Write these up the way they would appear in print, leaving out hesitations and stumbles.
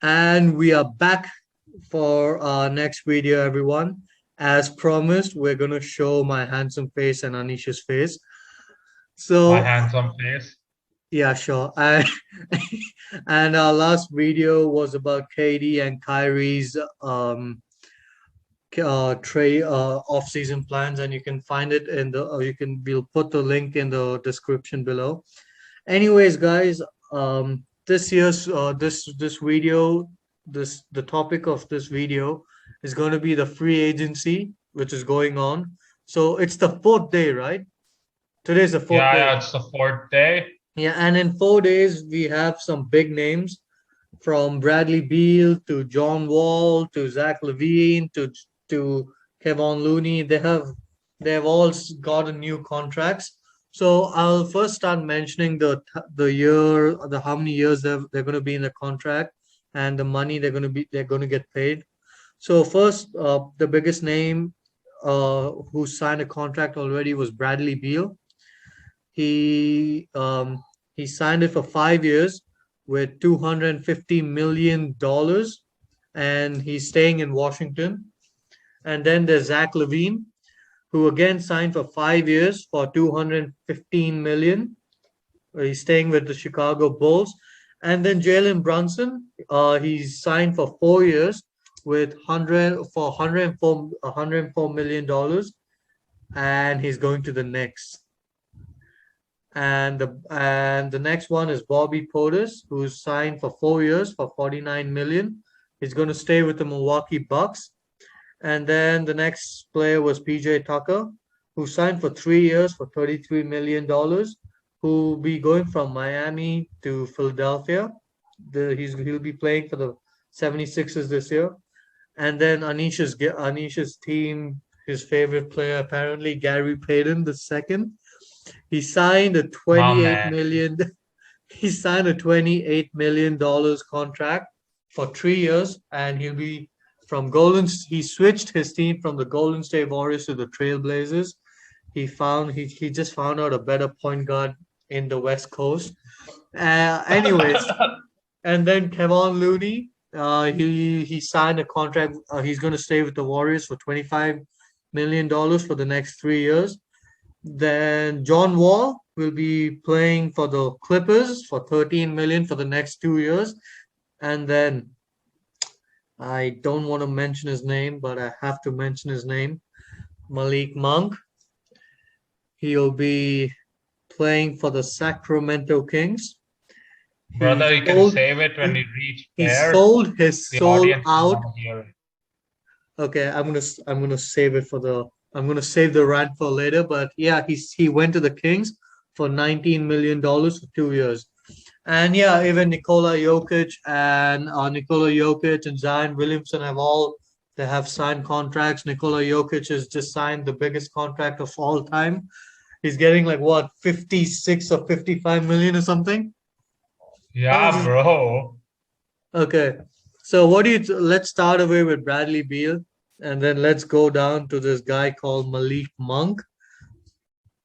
And we are back for our next video, everyone. As promised, we're going to show my handsome face and Anisha's face. My So, handsome face. yeah, sure. And our last video was about KD and Kyrie's trade off-season plans, and you can find it in the we'll put the link in the description below. Anyways, guys, this year's this video, the topic of this video is going to be the free agency, which is going on. So it's the fourth day, right? Today's the fourth Yeah, day. yeah, it's the fourth day. Yeah, and in 4 days we have some big names from Bradley Beal to John Wall to Zach LaVine to Kevon Looney. They have all gotten new contracts. So I'll first start mentioning the year, the how many years they're going to be in the contract and the money they're going to get paid. So first, the biggest name who signed a contract already was Bradley Beal. He um, he signed it for 5 years with $250 million, and he's staying in Washington. And then there's Zach LaVine, who again signed for 5 years for 215 million. He's staying with the Chicago Bulls. And then Jalen Brunson, he's signed for 4 years with 104 million dollars, and he's going to the Knicks. And the next one is Bobby Portis, who's signed for 4 years for 49 million. He's going to stay with the Milwaukee Bucks. And then the next player was PJ Tucker, who signed for 3 years for $33 million, who will be going from Miami to Philadelphia. He'll be playing for the 76ers this year. And then Anisha's team, his favorite player, apparently Gary Payton the second. He signed a My 28 man. million he signed a $28 million contract for 3 years, and he'll be from Golden. He switched his team from the Golden State Warriors to the Trailblazers. He just found out a better point guard in the West Coast. Anyways, and then Kevon Looney, he signed a contract. He's going to stay with the Warriors for $25 million for the next 3 years. Then John Wall will be playing for the Clippers for 13 million for the next 2 years. And then I don't want to mention his name, but I have to mention his name. Malik Monk. He'll be playing for the Sacramento Kings. He Brother, you can sold save it when he, we reach he there. sold his The soul audience will out. want to hear it. Okay, I'm gonna save it for the I'm gonna save the rant for later. But yeah, he went to the Kings for $19 million for 2 years. And yeah, even Nikola Jokic and Zion Williamson they have signed contracts. Nikola Jokic has just signed the biggest contract of all time. He's getting like what, 56 or 55 million or something? How much Yeah, is bro. Okay. So let's start away with Bradley Beal, and then let's go down to this guy called Malik Monk.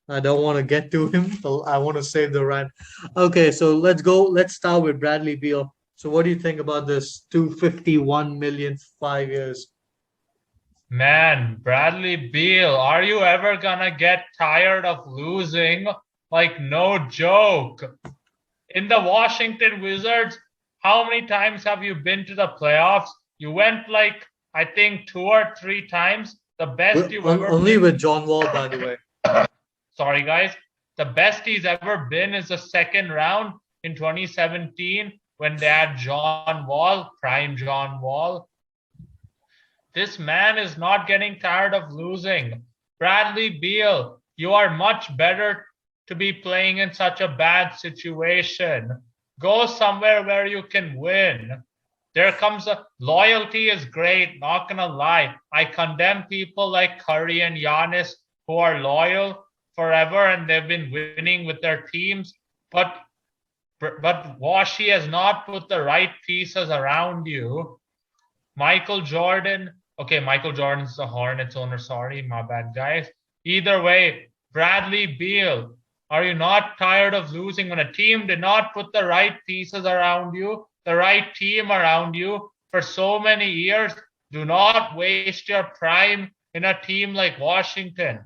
I don't want to get to him. So I want to save the rant. Okay, so let's go. Let's start with Bradley Beal. So what do you think about this 251 million 5 years? Man, Bradley Beal, are you ever gonna get tired of losing? Like, no joke. In the Washington Wizards, how many times have you been to the playoffs? You went like, I think, 2 or 3 times. The best you've ever Only been. with John Wall, by the way. Sorry, guys. The best he's ever been is the second round in 2017 when they had John Wall, prime John Wall. This man is not getting tired of losing. Bradley Beal, you are much better to be playing in such a bad situation. Go somewhere where you can win. There comes a loyalty is great, not gonna lie. I condemn people like Curry and Giannis who are loyal forever and they've been winning with their teams, but Washi has not put the right pieces around you. Michael Jordan, okay, Michael Jordan's the Hornets owner, sorry, my bad, guys. Either way, Bradley Beal, are you not tired of losing when a team did not put the right pieces around you? the right team around you for so many years. Do not waste your prime in a team like Washington.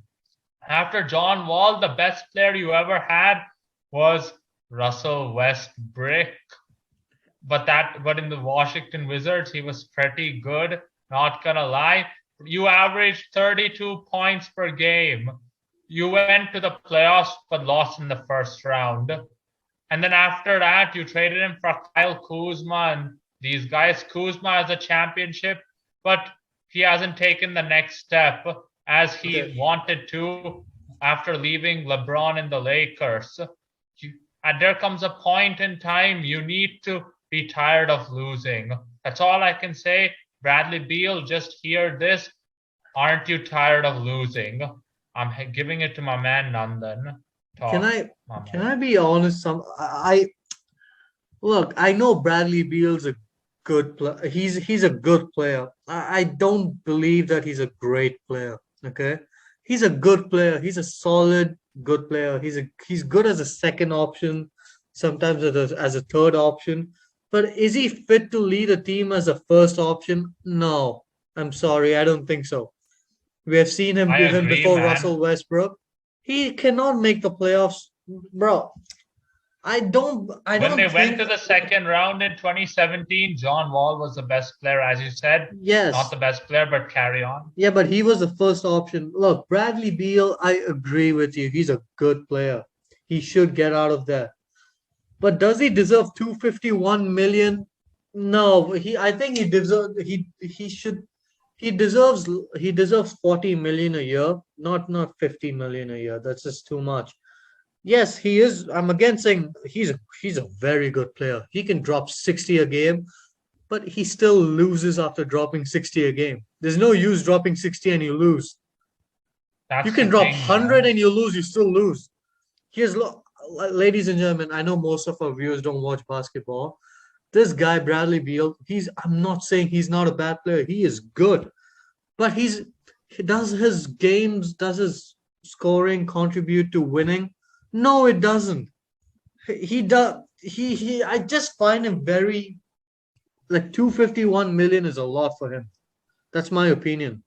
After John Wall, the best player you ever had was Russell Westbrook. But in the Washington Wizards, he was pretty good. Not gonna lie. You averaged 32 points per game. You went to the playoffs but lost in the first round. And then after that, you traded him for Kyle Kuzma and these guys. Kuzma has a championship, but he hasn't taken the next step as he wanted to after leaving LeBron in the Lakers. And there comes a point in time you need to be tired of losing. That's all I can say. Bradley Beal, just hear this. Aren't you tired of losing? I'm giving it to my man Nandan. Can I be honest? Look. I know Bradley Beal's a good player. He's a good player. I don't believe that he's a great player. Okay, he's a good player. He's a solid good player. He's good as a second option, sometimes as a third option. But is he fit to lead a team as a first option? No, I'm sorry, I don't think so. We have seen him I even agree, before man. Russell Westbrook. He cannot make the playoffs, bro. I don't. I When they don't went think. to the second round in 2017, John Wall was the best player, as you said. Not Yes, the best player, but carry on. yeah, but he was the first option. Look, Bradley Beal. I agree with you. He's a good player. He should get out of there. But does he deserve 251 million? No, I think he should he deserves 40 million a year, not 50 million a year. That's just too much. Yes, he is. I'm again saying he's a very good player. He can drop 60 a game, but he still loses after dropping 60 a game. There's no use dropping 60 and you lose. You That's can the drop thing, 100 man. and you lose, you still lose. Here's ladies and gentlemen, I know most of our viewers don't watch basketball. This guy, Bradley Beal, I'm not saying he's not a bad player. He is good. But does his scoring contribute to winning? No, it doesn't. He does I just find him very like 251 million is a lot for him. That's my opinion.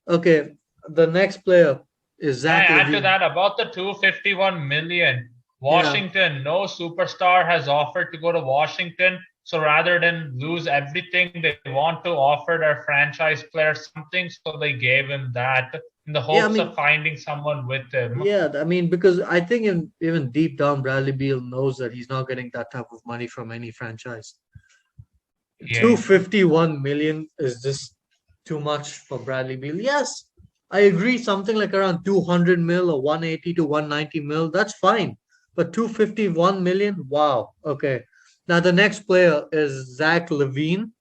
Okay, the next player is Can I Zach add to Levine. that about the 251 million? Yeah. Washington, no superstar has offered to go to Washington. So rather than lose everything, they want to offer their franchise player something. So they gave him that in the Yeah, I hopes of mean, finding someone with him. yeah, I mean, because I think even deep down, Bradley Beal knows that he's not getting that type of money from any franchise. He ain't. 251 million is just too much for Bradley Beal. Yes, I agree. Something like around 200 mil or 180 to 190 mil, that's fine. But 251 million, wow. Okay. Now the next player is Zach Levine.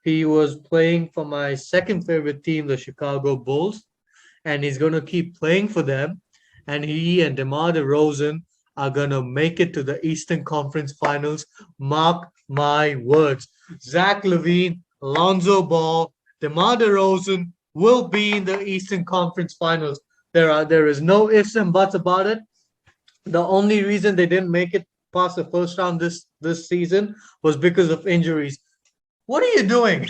He was playing for my second favorite team, the Chicago Bulls, and he's going to keep playing for them. And he and DeMar DeRozan are going to make it to the Eastern Conference Finals. Mark my words. Zach Levine, Lonzo Ball, DeMar DeRozan will be in the Eastern Conference Finals. There is no ifs and buts about it. The only reason they didn't make it past the first round this season was because of injuries. What are you doing?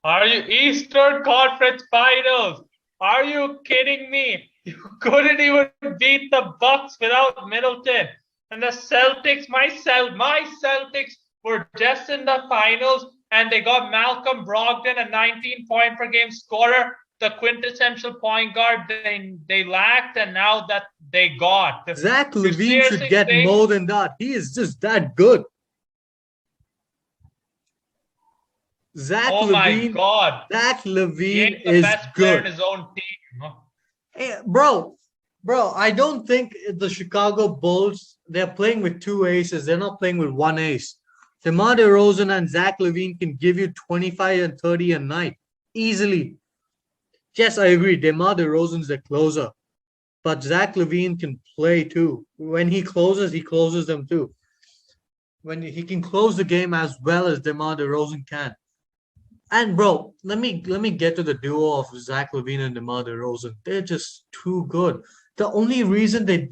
Are you Eastern Conference Finals? Are you kidding me? You couldn't even beat the Bucks without Middleton. And the Celtics, my Celtics were just in the finals and they got Malcolm Brogdon, a 19-point per game scorer, the quintessential point guard they lacked, and now that they got. Zach You Levine should seriously get think? more than that. He is just that good. Zach Oh my Levine, God. Zach He Levine ain't the is best player in good. his own team. Hey, bro, I don't think the Chicago Bulls, they're playing with two aces. They're not playing with one ace. DeMar DeRozan and Zach Levine can give you 25 and 30 a night easily. Yes, I agree. DeMar DeRozan's the closer, but Zach Levine can play too. When he closes them too. When he can close the game as well as DeMar DeRozan can. And bro, let me get to the duo of Zach Levine and DeMar DeRozan. They're just too good. The only reason they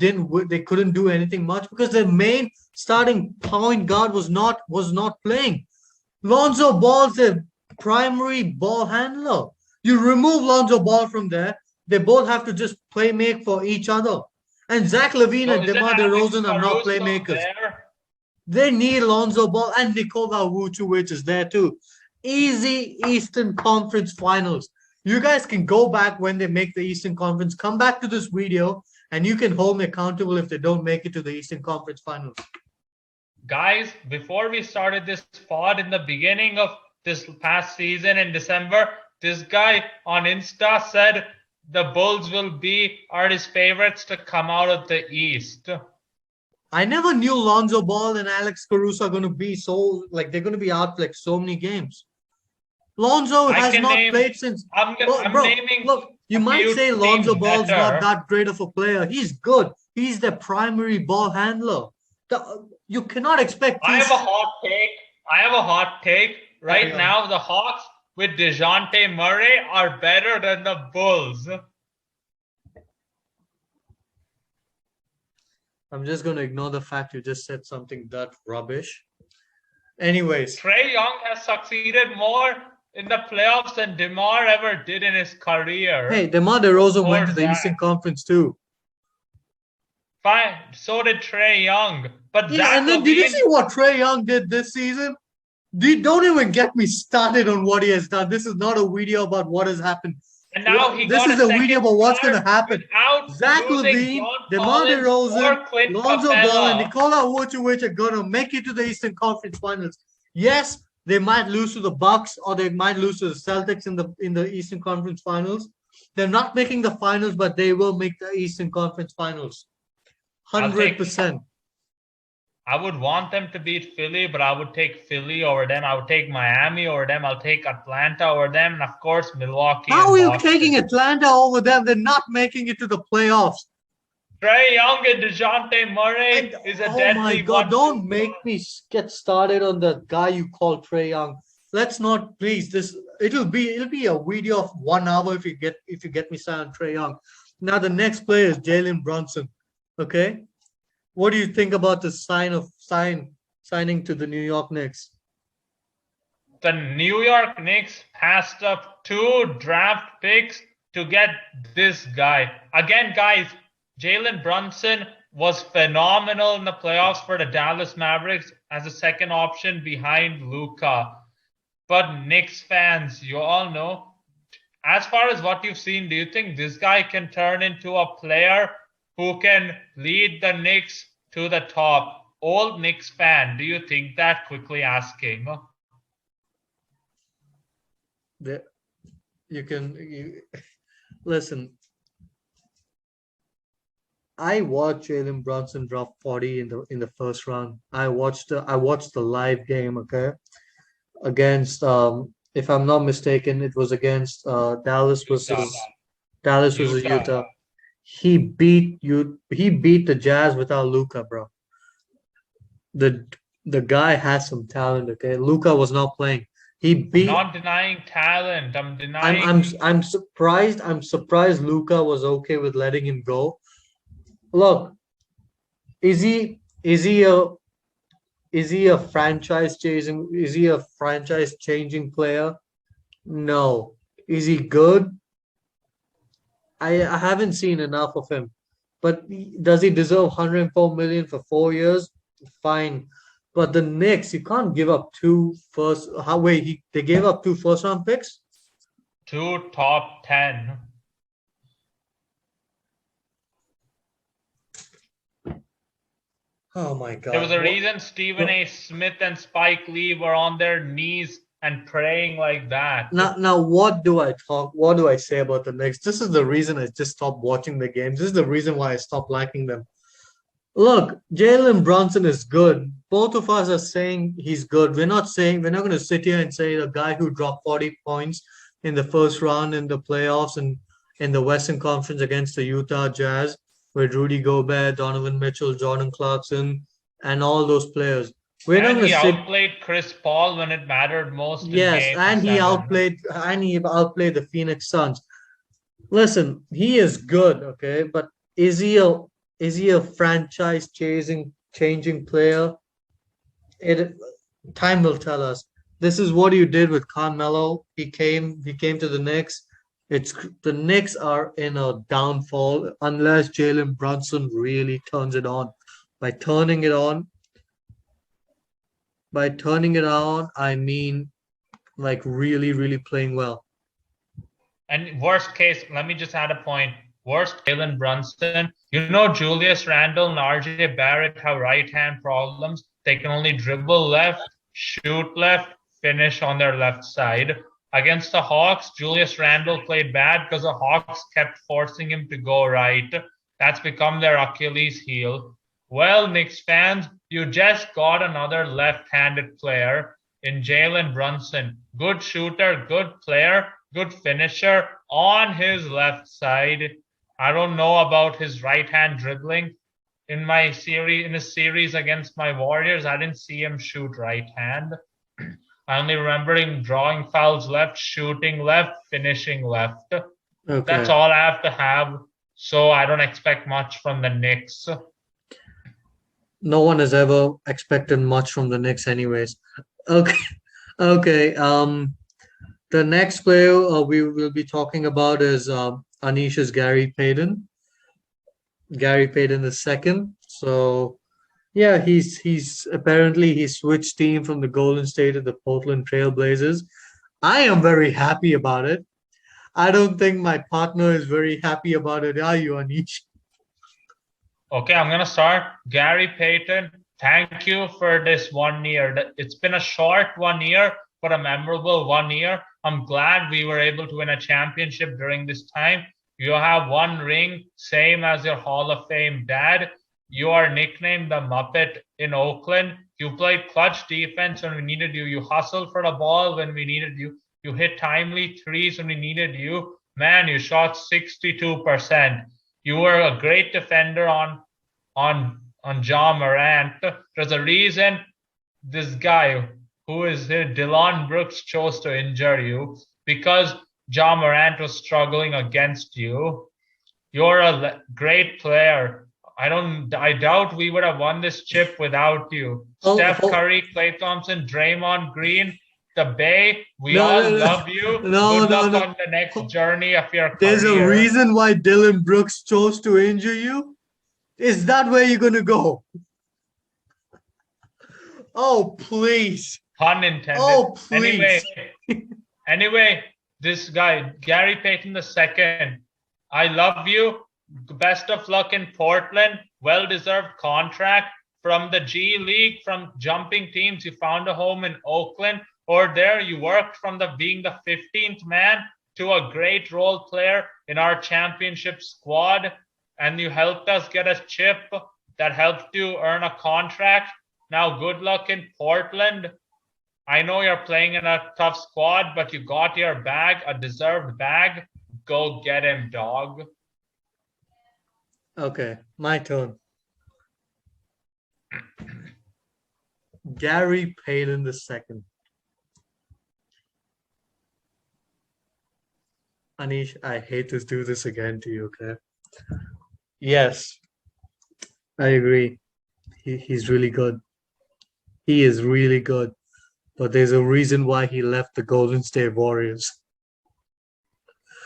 couldn't do anything much because their main starting point guard was not playing. Lonzo Ball's the primary ball handler. You remove Lonzo Ball from there, they both have to just play make for each other. And Zach LaVine So and isn't DeMar Alex DeRozan are not Caruso playmakers. there? They need Lonzo Ball and Nikola Vucevic is there too. Easy Eastern Conference Finals. You guys can go back when they make the Eastern Conference, come back to this video, and you can hold me accountable if they don't make it to the Eastern Conference Finals. Guys, before we started this pod in the beginning of this past season in December, this guy on Insta said the Bulls are his favorites to come out of the East. I never knew Lonzo Ball and Alex Caruso are going to be so, like, they're going to be out like so many games. Lonzo has not played since. naming. Look, you might say Lonzo Ball's better. not that great of a player. He's good. He's the primary ball handler. You cannot expect. I have a hot take. Right now, the Hawks with DeJounte Murray are better than the Bulls. I'm just going to ignore the fact you just said something that rubbish. Anyways. Trae Young has succeeded more in the playoffs than DeMar ever did in his career. Hey, DeMar DeRozan went to the Eastern Conference too. Fine, so did Trae Young. But yeah, and then did you see what Trae Young did this season? Don't even get me started on what he has done. This is not a video about what has happened. And now this is a video about what's going to happen. Zach LaVine, DeMar DeRozan, Lonzo Ball, and Nikola Vucevic are going to make it to the Eastern Conference Finals. Yes, they might lose to the Bucks or they might lose to the Celtics in the Eastern Conference Finals. They're not making the finals, but they will make the Eastern Conference Finals. 100%. I would want them to beat Philly, but I would take Philly over them. I would take Miami over them. I'll take Atlanta over them. And, of course, Milwaukee. How are you taking Atlanta over them? They're not making it to the playoffs. Trae Young and DeJounte Murray is a deadly. Oh, my God. Don't make me get started on the guy you call Trae Young. Let's not, please. It'll be a video of 1 hour if you get me started on Trae Young. Now, the next player is Jalen Brunson. Okay? What do you think about the signing to the New York Knicks? The New York Knicks passed up 2 draft picks to get this guy. Again, guys, Jalen Brunson was phenomenal in the playoffs for the Dallas Mavericks as a second option behind Luka. But Knicks fans, you all know, as far as what you've seen, do you think this guy can turn into a player who can lead the Knicks to the top? Old Knicks fan, do you think that? Quickly asking. Listen. I watched Jalen Brunson drop 40 in the first round. I watched the live game. Okay, against if I'm not mistaken, it was against Dallas versus Utah. He beat the Jazz without Luka, bro. The guy has some talent, okay? Luka was not playing. I'm not denying talent. I'm denying. I'm surprised. I'm surprised Luka was okay with letting him go. Look, is he a franchise changing player? No. Is he good? I haven't seen enough of him. But does he deserve 104 million for 4 years? Fine. But the Knicks, you can't give up they gave up 2 first round picks? 2 top 10. Oh my God. There was a reason Stephen A. Smith and Spike Lee were on their knees and praying like that. Now what do I say about the Knicks? This is the reason I just stopped watching the games. This is the reason why I stopped liking them. Look, Jalen Brunson is good. Both of us are saying he's good. We're not going to sit here and say the guy who dropped 40 points in the first round in the playoffs and in the Western Conference against the Utah Jazz with Rudy Gobert, Donovan Mitchell, Jordan Clarkson, and all those players. He outplayed Chris Paul when it mattered most. Yes, and he outplayed the Phoenix Suns. Listen, he is good, okay, but Is he a franchise changing player? It Time will tell us. This is what you did with Carmelo. He came to the Knicks. It's the Knicks are in a downfall unless Jalen Brunson really turns it on. By turning it on, I mean like really, really playing well. And worst case, let me just add a point. Worst Jalen Brunson. You know Julius Randle and RJ Barrett have right hand problems. They can only dribble left, shoot left, finish on their left side. Against the Hawks, Julius Randle played bad because the Hawks kept forcing him to go right. That's become their Achilles heel. Well, Knicks fans, you just got another left-handed player in Jalen Brunson. Good shooter, good player, good finisher on his left side. I don't know about his right hand dribbling. In his series against my Warriors, I didn't see him shoot right hand. I only remember him drawing fouls left, shooting left, finishing left. Okay. That's all I have to have. So I don't expect much from the Knicks. No one has ever expected much from the Knicks, anyways. Okay, okay. The next player we will be talking about is Anish's Gary Payton. Gary Payton the second. So yeah, he's apparently he switched team from the Golden State to the Portland Trail Blazers. I am very happy about it. I don't think my partner is very happy about it. Are you, Anish? Okay, I'm going to start. Gary Payton, thank you for this 1 year. It's been a short 1 year, but a memorable 1 year. I'm glad we were able to win a championship during this time. You have one ring, same as your Hall of Fame dad. You are nicknamed the Muppet in Oakland. You played clutch defense when we needed you. You hustled for the ball when we needed you. You hit timely threes when we needed you. Man, you shot 62%. You were a great defender on Ja Morant. There's a reason this guy who is here, Dillon Brooks, chose to injure you because Ja Morant was struggling against you. You're a great player. I doubt we would have won this chip without you. Steph Curry, Klay Thompson, Draymond Green, the Bay, we all love you. Good luck on the next journey of your career. There's a reason why Dillon Brooks chose to injure you? Is that where you're going to go? Oh, please. Pun intended. Oh, please. Anyway, this guy, Gary Payton II, I love you. Best of luck in Portland. Well-deserved contract from the G League, from jumping teams. You found a home in Oakland. Or there you worked from being the 15th man to a great role player in our championship squad. And you helped us get a chip that helped you earn a contract. Now, good luck in Portland. I know you're playing in a tough squad, but you got your bag, a deserved bag. Go get him, dog. Okay, my turn. Gary Payton II. Anish, I hate to do this again to you, okay? Yes, I agree. He's really good. He is really good. But there's a reason why he left the Golden State Warriors.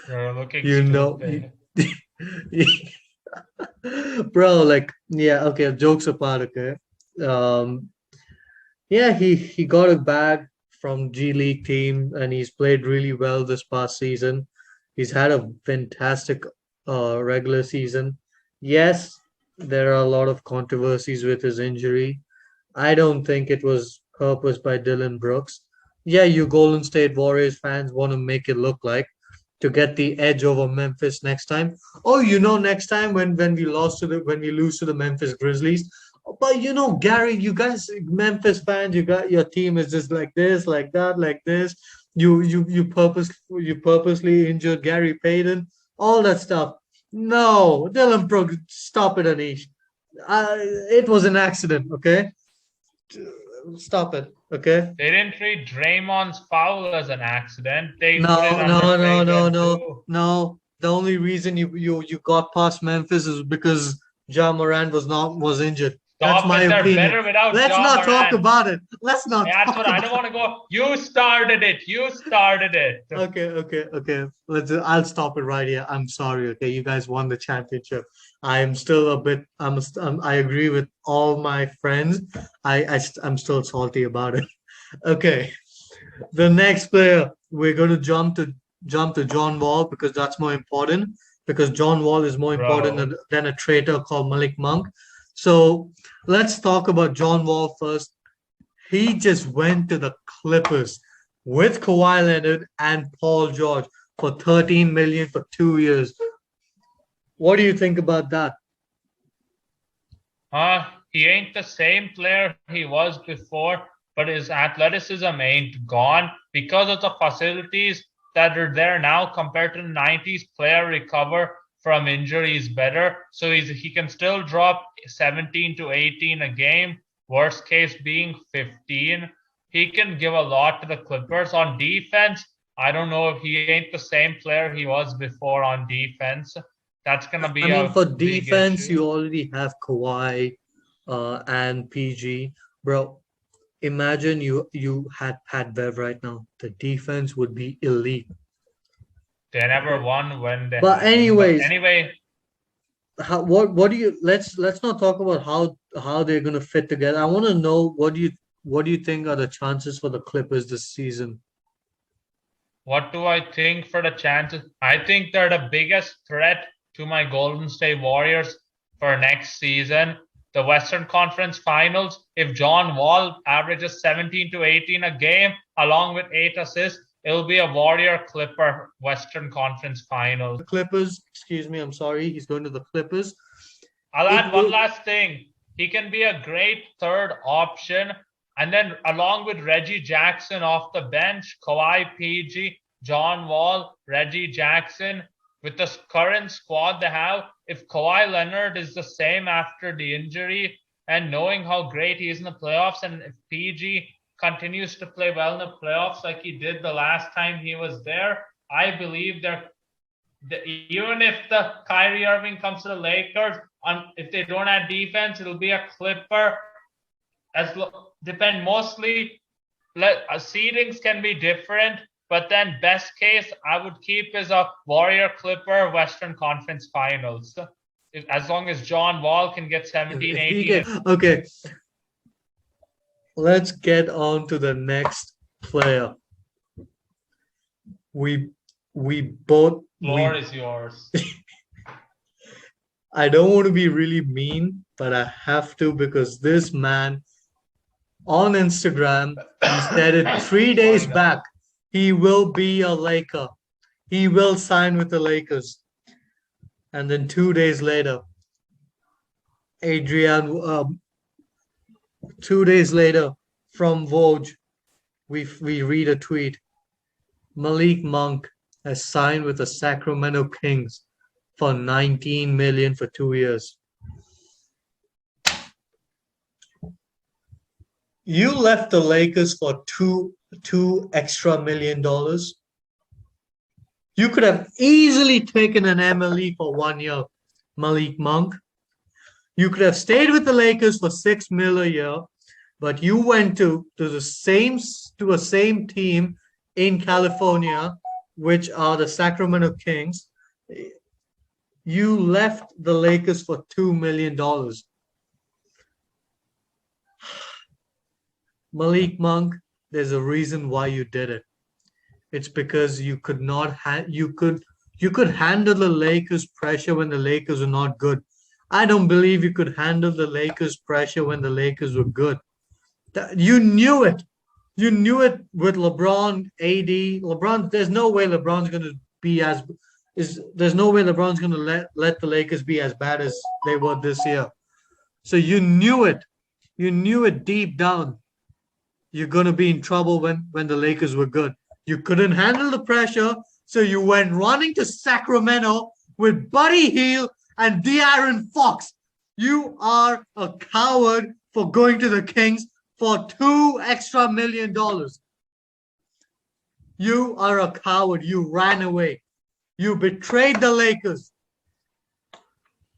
You're looking Bro, like, yeah, okay, jokes apart, okay. Yeah, he got a bag from G League team and he's played really well this past season. He's had a fantastic regular season. Yes, there are a lot of controversies with his injury. I don't think it was purposed by Dillon Brooks. Yeah, you Golden State Warriors fans want to make it look like to get the edge over Memphis next time. Oh, next time when we lose to the Memphis Grizzlies. But Gary, you guys, Memphis fans, you got your team is just like this, like that, like this. You purposely injured Gary Payton, all that stuff. No, Dillon Brooks, stop it, Anish. It was an accident, okay? Stop it, okay? They didn't treat Draymond's foul as an accident. No. The only reason you got past Memphis is because Ja Morant was injured. That's Stop my it. They're opinion. better without Let's Ja not talk Morant. about it. Let's not That's talk what I don't about want to go. You started it. You started it. it. Okay. I'll stop it right here. I'm sorry. Okay, you guys won the championship. I'm still a bit. I agree with all my friends. I'm still salty about it. Okay. The next player we're going to jump to John Wall because that's more important because John Wall is more important Bro. than a traitor called Malik Monk. So let's talk about John Wall first. He just went to the Clippers with Kawhi Leonard and Paul George for 13 million for 2 years. What do you think about that? He ain't the same player he was before, but his athleticism ain't gone because of the facilities that are there now compared to the 90s. Player recover from injuries better, so he can still drop 17 to 18 a game. Worst case being 15. He can give a lot to the Clippers on defense. I don't know if he ain't the same player he was before on defense. That's gonna I be mean, a for big defense, issue. you already have Kawhi and PG. Bro, imagine you had Pat Bev right now. The defense would be elite. They never Okay. won when they But had him. But anyways, anyway, what do you let's not talk about how they're gonna fit together. I want to know what do you think are the chances for the Clippers this season? what do I think for the chances? I think they're the biggest threat to my Golden State Warriors for next season. The Western Conference Finals, if John Wall averages 17 to 18 a game along with 8 assists, it'll be a Warrior Clipper Western Conference Finals. The Clippers, excuse me, I'm sorry, he's going to the Clippers. I'll It add one will last thing. He can be a great third option. And then along with Reggie Jackson off the bench, Kawhi PG, John Wall, Reggie Jackson, with the current squad they have, if Kawhi Leonard is the same after the injury and knowing how great he is in the playoffs, and if PG continues to play well in the playoffs like he did the last time he was there, I believe even if the Kyrie Irving comes to the Lakers, if they don't have defense, it'll be a Clipper. Depend mostly. Seedings can be different, but then best case I would keep is a Warrior Clipper Western Conference Finals. As long as John Wall can get 17, if he 18. get okay. Let's get on to the next player. We we both Floor we is yours. I don't want to be really mean, but I have to because this man on Instagram, he said it 3 days Sorry, back. guys. He will be a Laker. He will sign with the Lakers. And then 2 days later, Adrian, 2 days later, from Vogue, we read a tweet. Malik Monk has signed with the Sacramento Kings for 19 million for 2 years. You left the Lakers for two extra $1 million. You could have easily taken an MLE for 1 year, Malik Monk. You could have stayed with the Lakers for 6 mil a year, but you went to a same team in California, which are the Sacramento Kings. You left the Lakers for $2 million. Malik Monk, there's a reason why you did it. It's because you could not you could handle the Lakers pressure when the Lakers were not good. I don't believe you could handle the Lakers pressure when the Lakers were good. You knew it. You knew it with LeBron, AD. LeBron, there's no way LeBron's going to be there's no way LeBron's going to let the Lakers be as bad as they were this year. So you knew it. You knew it deep down. You're going to be in trouble when the Lakers were good. You couldn't handle the pressure, so you went running to Sacramento with Buddy Hield and De'Aaron Fox. You are a coward for going to the Kings for $2 extra million. You are a coward. You ran away. You betrayed the Lakers.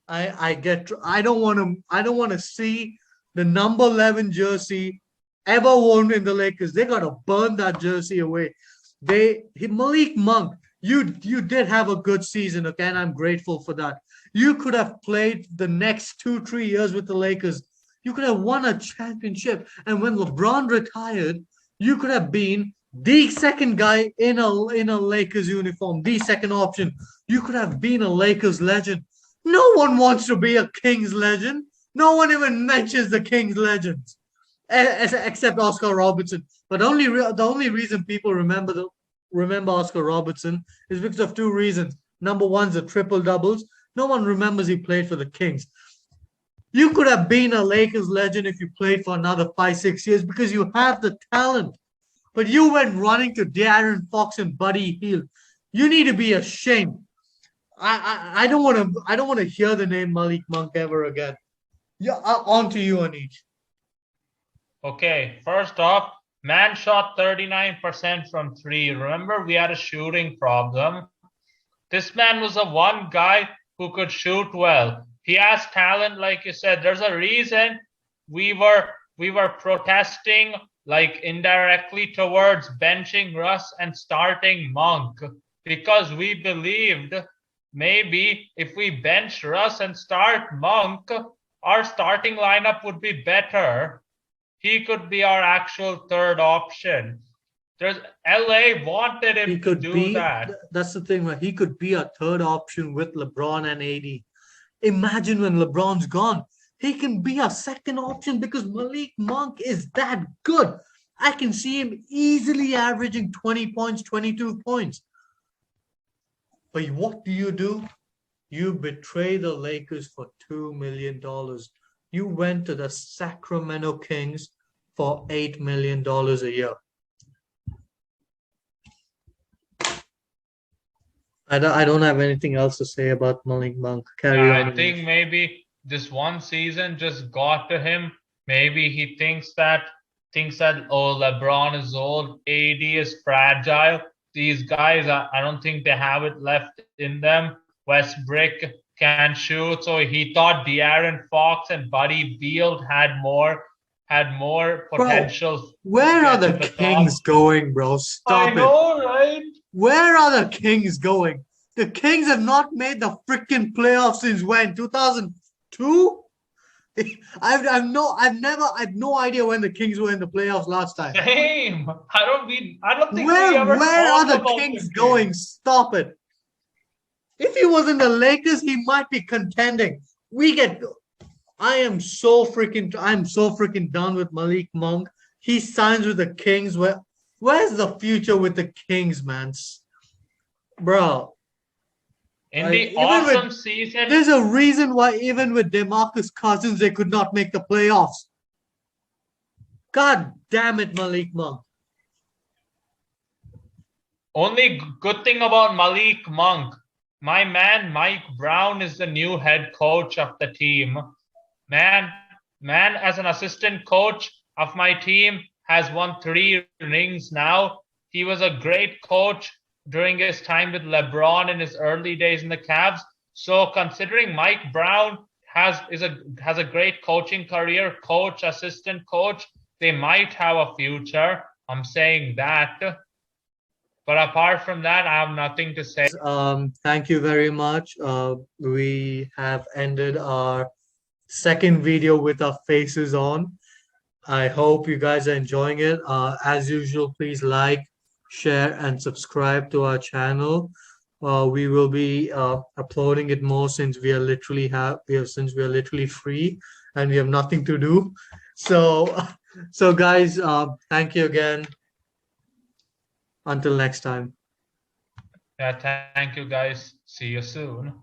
I don't want to see the number 11 jersey ever worn in the Lakers. They gotta burn that jersey away. Malik Monk, you did have a good season, okay, and I'm grateful for that. You could have played the next 2-3 years with the Lakers. You could have won a championship. And when LeBron retired, you could have been the second guy in a Lakers uniform, the second option. You could have been a Lakers legend. No one wants to be a Kings legend. No one even mentions the Kings legends, except Oscar Robertson. But the only reason people remember Oscar Robertson is because of two reasons. Number one's the triple doubles. No one remembers he played for the Kings. You could have been a Lakers legend if you played for another 5-6 years because you have the talent. But you went running to De'Aaron Fox and Buddy Hield. You need to be ashamed. I don't want to hear the name Malik Monk ever again. Yeah, on to you, Aneesh. Okay, first off, man shot 39% from three. Remember, we had a shooting problem. This man was the one guy who could shoot well. He has talent, like you said. There's a reason we were protesting like indirectly towards benching Russ and starting Monk because we believed maybe if we bench Russ and start Monk, our starting lineup would be better. He could be our actual third option. LA wanted him to do that. That's the thing, right? He could be a third option with LeBron and AD. Imagine when LeBron's gone, he can be a second option because Malik Monk is that good. I can see him easily averaging 20 points, 22 points. But what do? You betray the Lakers for $2 million. You went to the Sacramento Kings for $8 million a year. I don't have anything else to say about Malik Monk. Carry on. I think maybe this one season just got to him. Maybe he thinks that oh, LeBron is old, AD is fragile. These guys, I don't think they have it left in them. Westbrook can shoot, so he thought De'Aaron Fox and Buddy Hield had more potential. Bro, where are the Kings going, bro? Stop it. I know, right? Where are the Kings going? The Kings have not made the freaking playoffs since when? 2002? I've no idea when the Kings were in the playoffs last time. Same. I don't think where are the Kings going? Stop it. If he was in the Lakers, he might be contending. I'm so freaking done with Malik Monk. He signs with the Kings. Where's the future with the Kings, man? Bro. In the awesome season. There's a reason why even with DeMarcus Cousins, they could not make the playoffs. God damn it, Malik Monk. Only good thing about Malik Monk, my man Mike Brown is the new head coach of the team. Man, as an assistant coach of my team, has won 3 rings now. He was a great coach during his time with LeBron in his early days in the Cavs. So considering Mike Brown has a great coaching career, coach, assistant coach, they might have a future. I'm saying that. But apart from that, I have nothing to say. Thank you very much. We have ended our second video with our faces on. I hope you guys are enjoying it. As usual, please like, share, and subscribe to our channel. We will be uploading it more since we are literally free and we have nothing to do. So guys, thank you again. Until next time. Yeah, thank you guys. See you soon.